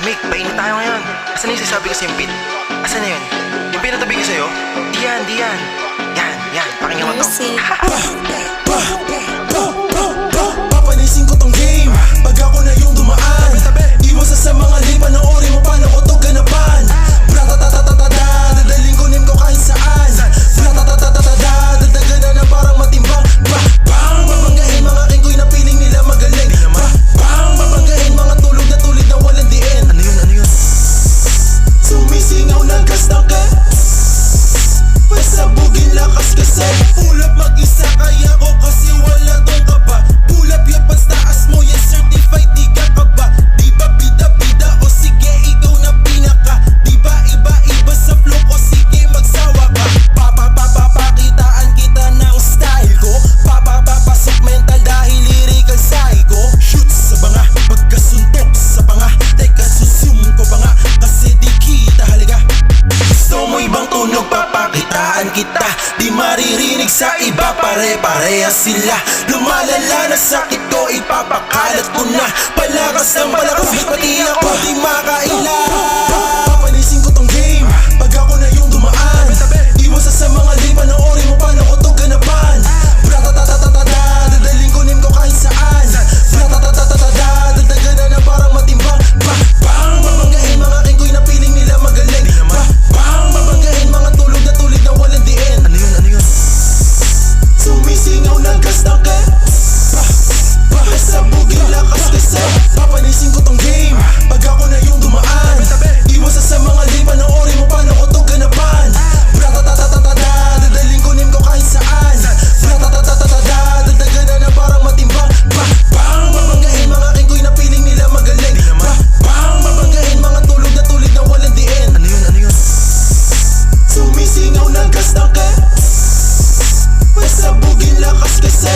Mick, painit tayo ngayon. Asan na yung sasabi ko sa'yo, Pit? Asan na yun? Yung pinatabi ko sa'yo? Di yan. Yan, pakinggan mo to. Papanisin ko tong game pag ako na yung dumaan. Iwas sa mga lipa na ori mo, paano ko to ganapan? Bratatatatata, dadaling ko nim ko kahit saan. Bratatatatata, dadagan na parang matimbang. Bang, babanggain mga king ko'y napiling nila magaling. Bang, babanggain mga tulog na tulid na walang diin. Ano yun? Sumisingaw na gas ng ka. Pasabugin lakas kasi ulap mag-isa kaya ko kasi wala tong kaba. Ulap yung pagtaas mo yan certified di ka kaba. Di ba bida-bida o sige ikaw na pinaka. Di ba iba-iba sa flow ko sige magsawa ka. Papakitaan kita ng style ko. Papapasok mental dahil lyrical psycho. Shoot sa banga, pagkasuntok sa panga. Teka susum ko pa nga kasi di kita haliga. Gusto mo ibang tunog papakitaan kita. Di maririnig sa iba pare-parehas sila. Lumalala na sakit ko ipapakalat ko na. Palakas ng palakas pati ako di makaila. Papanisin ko tong game pag ako na yung dumaan. Iwas sa mga lipa na ori mo, paano ko to ganapan? Bratatatatata, dadaling ko nim ko kahit saan. Bratatatatata, dadagan na parang matimbang. Bang, babanggain mga king ko'y napiling nila magaling. Bang, babanggain mga tulog na tulid na walang diin. Ano yun? Sumisingaw na gas ng ka. Pasabugin lakas kasi papanisin ko tong game pag ako na yung dumaan. Iwas sa mga lipa na ori mo, paano ko to ganapan? Bratatatatata, dadaling ko nim ko kahit saan. Bratatatatata, dadagan na parang matimbang. Bang, babanggain mga king ko'y napiling nila magaling. Bang, babanggain mga tulog na tulid na walang diin. Ano yun? Sumisingaw na gas ng ka. Pasabugin lakas kasi